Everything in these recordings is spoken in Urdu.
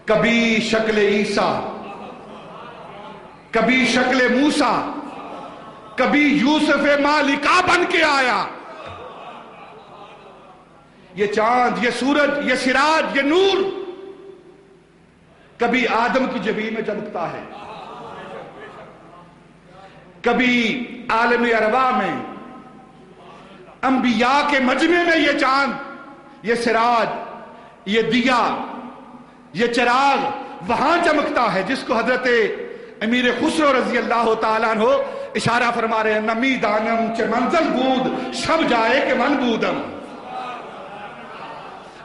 کبھی شکل عیسیٰ، کبھی شکل موسیٰ، کبھی یوسف مالکہ بن کے آیا۔ یہ چاند، یہ سورج، یہ سراج، یہ نور کبھی آدم کی جبین میں چمکتا ہے، کبھی عالم ارواح میں، انبیاء کے مجمع میں یہ چاند، یہ سراج، یہ دیا، یہ چراغ وہاں چمکتا ہے جس کو حضرت امیر خسرو رضی اللہ تعالیٰ عنہ اشارہ فرما رہے ہیں، نمی دانم چه منزل بود شب جائے کہ من بودم،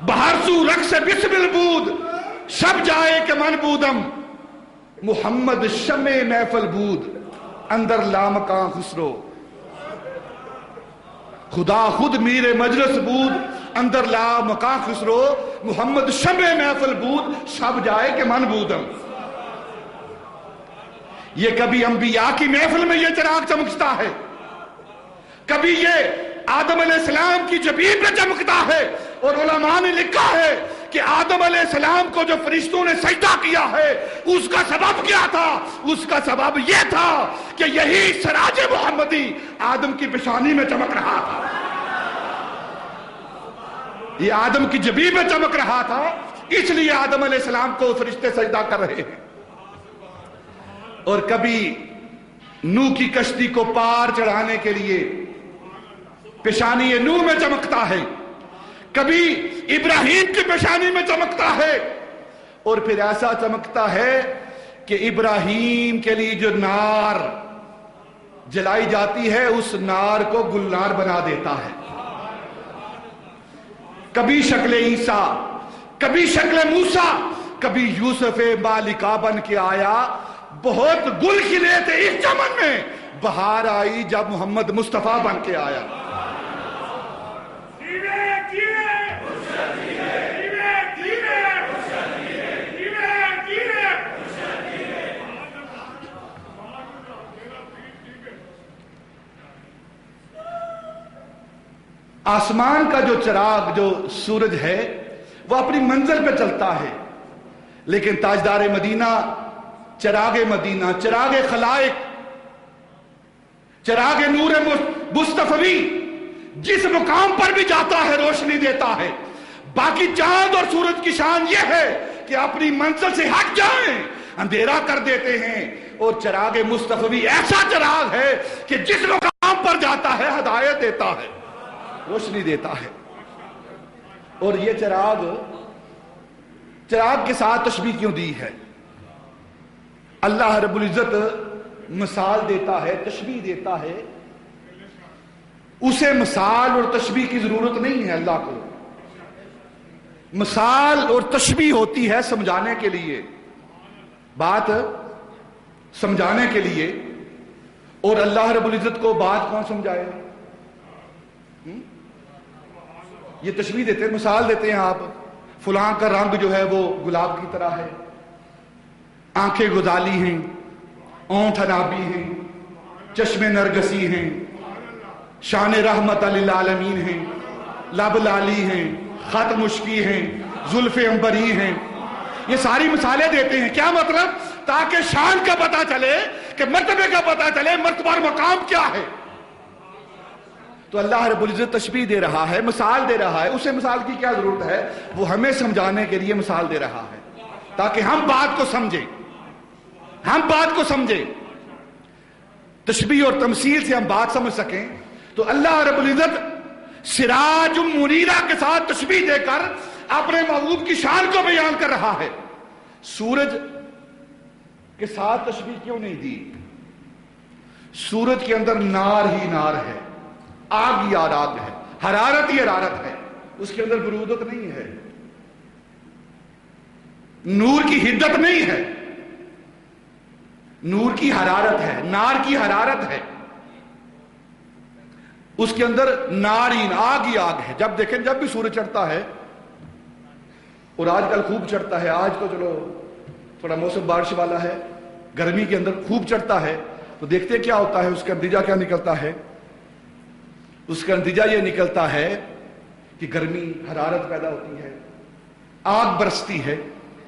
بہر سو رقص بسمل بود شب جائے کہ من بودم، محمد شمع محفل بود اندر لامکان خسرو، خدا خود میر مجلس بود اندر لامکان خسرو، محمد شمع محفل بود شب جائے کہ من بودم۔ یہ کبھی انبیاء کی محفل میں یہ چراغ چمکتا ہے، کبھی یہ آدم علیہ السلام کی جبین میں چمکتا ہے، اور علماء نے لکھا ہے کہ آدم علیہ السلام کو جو فرشتوں نے سجدہ کیا ہے اس کا سبب کیا تھا؟ اس کا سبب یہ تھا کہ یہی سراج محمدی آدم کی پیشانی میں چمک رہا تھا، یہ آدم کی جبین میں چمک رہا تھا، اس لیے آدم علیہ السلام کو فرشتے سجدہ کر رہے ہیں۔ اور کبھی نوح کی کشتی کو پار چڑھانے کے لیے پیشانی نوح میں چمکتا ہے، کبھی ابراہیم کی پیشانی میں چمکتا ہے، اور پھر ایسا چمکتا ہے کہ ابراہیم کے لیے جو نار جلائی جاتی ہے اس نار کو گلنار بنا دیتا ہے۔ کبھی شکل عیسیٰ، کبھی شکل موسیٰ، کبھی یوسف مالکہ بن کے آیا۔ بہت گل کھلے تھے اس چمن میں، بہار آئی جب محمد مصطفیٰ بن کے آیا۔ آسمان کا جو چراغ، جو سورج ہے، وہ اپنی منزل پہ چلتا ہے، لیکن تاجدار مدینہ، چراغ مدینہ، چراغ خلائق، چراغ نور مصطفی جس مقام پر بھی جاتا ہے روشنی دیتا ہے۔ باقی چاند اور سورج کی شان یہ ہے کہ اپنی منزل سے ہٹ جائیں اندھیرا کر دیتے ہیں، اور چراغ مصطفی ایسا چراغ ہے کہ جس مقام پر جاتا ہے ہدایت دیتا ہے، روشنی دیتا ہے۔ اور یہ چراغ کے ساتھ تشبیہ کیوں دی ہے؟ اللہ رب العزت مثال دیتا ہے، تشبیہ دیتا ہے، اسے مثال اور تشبیہ کی ضرورت نہیں ہے۔ اللہ کو مثال اور تشبیہ ہوتی ہے سمجھانے کے لیے، بات سمجھانے کے لیے، اور اللہ رب العزت کو بات کون سمجھائے؟ یہ تشبیہ دیتے ہیں، مثال دیتے ہیں، آپ فلاں کا رنگ جو ہے وہ گلاب کی طرح ہے، آنکھیں غزالی ہیں، اونٹ عنابی ہیں، چشم نرگسی ہیں، شان رحمت للعالمین ہیں، لب لالی ہیں، خط مشکی ہیں، زلف عنبری ہیں۔ یہ ساری مثالیں دیتے ہیں، کیا مطلب؟ تاکہ شان کا پتہ چلے، کہ مرتبے کا پتہ چلے، مرتبہ اور مقام کیا ہے۔ تو اللہ رب العزت تشبیہ دے رہا ہے، مثال دے رہا ہے، اسے مثال کی کیا ضرورت ہے؟ وہ ہمیں سمجھانے کے لیے مثال دے رہا ہے تاکہ ہم بات کو سمجھیں، ہم بات کو سمجھیں، تشبیہ اور تمثیل سے ہم بات سمجھ سکیں۔ تو اللہ رب العزت سراج منیرہ کے ساتھ تشبیہ دے کر اپنے محبوب کی شان کو بیان کر رہا ہے۔ سورج کے ساتھ تشبیہ کیوں نہیں دی؟ سورج کے اندر نار ہی نار ہے، آگ ہی آگ ہے، حرارت ہی حرارت ہے، اس کے اندر برودت نہیں ہے، نور کی حدت نہیں ہے، نور کی حرارت ہے، نار کی حرارت ہے، اس کے اندر نار ہی آگ ہی آگ ہے۔ جب دیکھیں، جب بھی سورج چڑھتا ہے، اور آج کل خوب چڑھتا ہے، آج تو چلو تھوڑا موسم بارش والا ہے، گرمی کے اندر خوب چڑھتا ہے، تو دیکھتے کیا ہوتا ہے، اس کا نتیجہ کیا نکلتا ہے؟ اس کا نتیجہ یہ نکلتا ہے کہ گرمی، حرارت پیدا ہوتی ہے، آگ برستی ہے،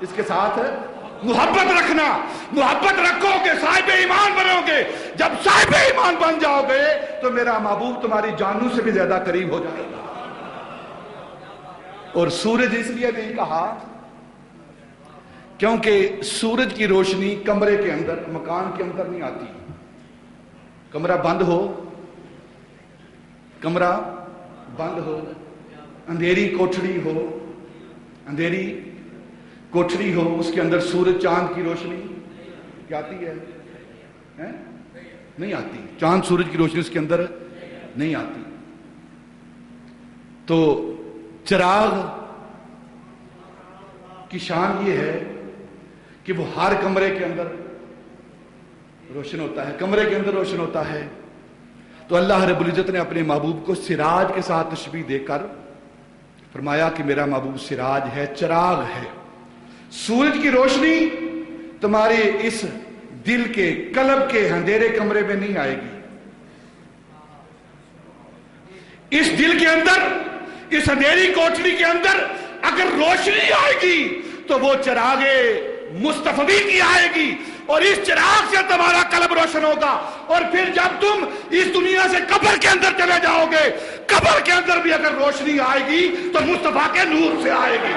اس کے ساتھ محبت رکھنا. محبت رکھو گے صاحب ایمان بنو گے. جب صاحب ایمان بن جاؤ گے تو میرا محبوب تمہاری جانوں سے بھی زیادہ قریب ہو جائے گا. اور سورج اس لیے نہیں کہا کیونکہ سورج کی روشنی کمرے کے اندر، مکان کے اندر نہیں آتی. کمرہ بند ہو، کمرہ بند ہو، اندھیری کوٹھڑی ہو، اندھیری کوٹھڑی ہو، اس کے اندر سورج چاند کی روشنی کیا آتی ہے؟ نہیں آتی. چاند سورج کی روشنی اس کے اندر نہیں آتی. تو چراغ کی شان یہ ہے کہ وہ ہر کمرے کے اندر روشن ہوتا ہے، کمرے کے اندر روشن ہوتا ہے. تو اللہ رب العزت نے اپنے محبوب کو سراج کے ساتھ تشبیہ دے کر فرمایا کہ میرا محبوب سراج ہے، چراغ ہے. سورج کی روشنی تمہارے اس دل کے، قلب کے اندھیرے کمرے میں نہیں آئے گی. اس دل کے اندر، اس اندھیری کوٹھڑی کے اندر اگر روشنی آئے گی تو وہ چراغ مصطفی کی آئے گی، اور اس چراغ سے تمہارا قلب روشن ہوگا. اور پھر جب تم اس دنیا سے قبر کے اندر چلے جاؤ گے، قبر کے اندر بھی اگر روشنی آئے گی تو مصطفیٰ کے نور سے آئے گی،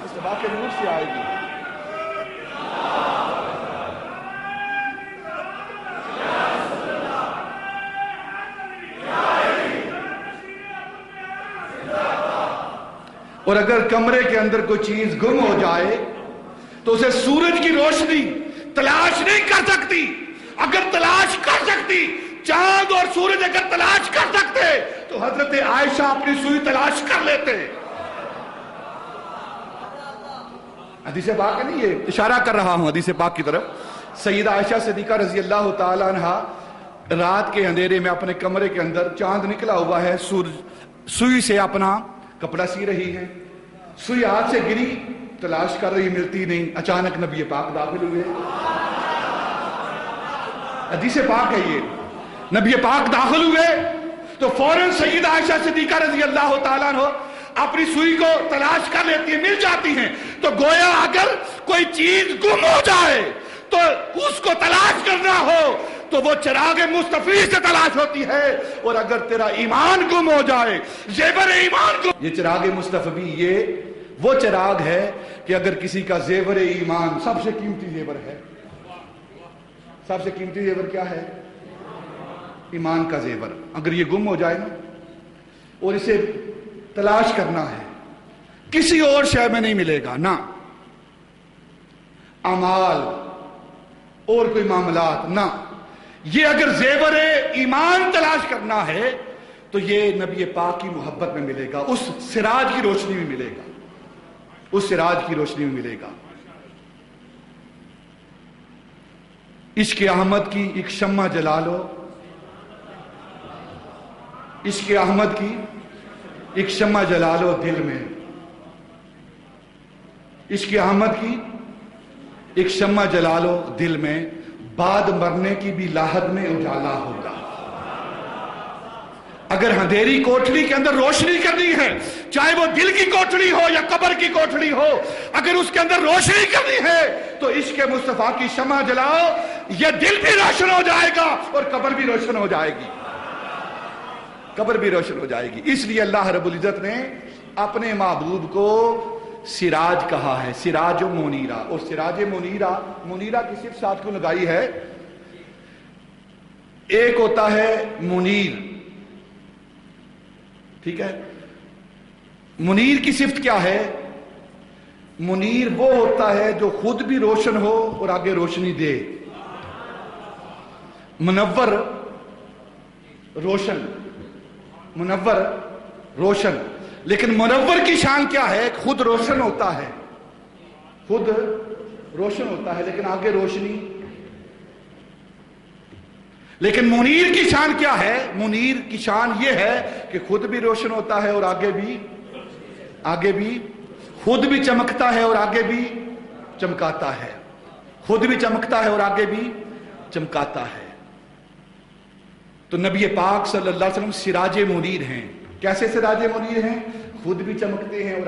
مصطفیٰ کے نور سے آئے گی. اور اگر کمرے کے اندر کوئی چیز گم ہو جائے تو اسے سورج کی روشنی تلاش نہیں کر سکتی. اگر تلاش کر سکتی، چاند اور سورج اگر تلاش کر سکتے تو حضرت عائشہ اپنی سوئی تلاش کر لیتے. حدیث پاک ہے نہیں، یہ اشارہ کر رہا ہوں حدیث پاک کی طرف. سیدہ عائشہ صدیقہ رضی اللہ تعالی عنہا رات کے اندھیرے میں اپنے کمرے کے اندر، چاند نکلا ہوا ہے، سوئی سے اپنا کپڑا سی رہی ہے. سوئی ہاتھ سے گری، تلاش کر رہی، ملتی نہیں. اچانک نبی پاک داخل ہوئے. حدیث پاک ہے یہ. نبی پاک داخل ہوئے تو فوراً سیدہ عائشہ صدیقہ رضی اللہ تعالیٰ عنہ اپنی سوئی کو تلاش کر لیتی ہیں، مل جاتی ہیں. تو گویا اگر کوئی چیز گم ہو جائے تو اس کو تلاش کرنا ہو تو وہ چراغ مصطفی سے تلاش ہوتی ہے. اور اگر تیرا ایمان گم ہو جائے، زیور ایمان گم، یہ چراغ مصطفی، یہ وہ چراغ ہے کہ اگر کسی کا زیور ایمان، سب سے قیمتی زیور ہے، سب سے قیمتی زیور کیا ہے؟ ایمان کا زیور. اگر یہ گم ہو جائے نا، اور اسے تلاش کرنا ہے، کسی اور شے میں نہیں ملے گا، نہ اعمال اور کوئی معاملات، نہ یہ اگر زیور ایمان تلاش کرنا ہے تو یہ نبی پاک کی محبت میں ملے گا، اس سراج کی روشنی میں ملے گا، اس سراج کی روشنی میں ملے گا. عشق احمد کی ایک شمع جلا لو، عشق احمد کی ایک شمع جلا لو دل میں. عشق احمد کی ایک شمع جلا لو دل میں، بعد مرنے کی بھی لاحد میں اجالا ہوگا. اگر اندھیری کوٹھڑی کے اندر روشنی کرنی ہے، چاہے وہ دل کی کوٹھڑی ہو یا قبر کی کوٹھڑی ہو، اگر اس کے اندر روشنی کرنی ہے تو عشق مصطفیٰ کی شمع جلاؤ. یہ دل بھی روشن ہو جائے گا اور قبر بھی روشن ہو جائے گی، قبر بھی روشن ہو جائے گی. اس لیے اللہ رب العزت نے اپنے محبوب کو سراج کہا ہے، سراج و منیرہ. اور سراج منیرہ، منیرہ کی صرف ساتھ کو لگائی ہے. ایک ہوتا ہے منیر، ٹھیک ہے. منیر کی صفت کیا ہے؟ منیر وہ ہوتا ہے جو خود بھی روشن ہو اور آگے روشنی دے. منور روشن، منور روشن. لیکن منور کی شان کیا ہے؟ خود روشن ہوتا ہے، خود روشن ہوتا ہے لیکن آگے روشنی. لیکن منیر کی شان کیا ہے؟ منیر کی شان یہ ہے کہ خود بھی روشن ہوتا ہے اور آگے بھی خود بھی چمکتا ہے اور آگے بھی چمکاتا ہے، خود بھی چمکتا ہے اور آگے بھی چمکاتا ہے. تو نبی پاک صلی اللہ علیہ وسلم سراج منیر ہیں. کیسے سراج منیر ہیں؟ خود بھی چمکتے ہیں اور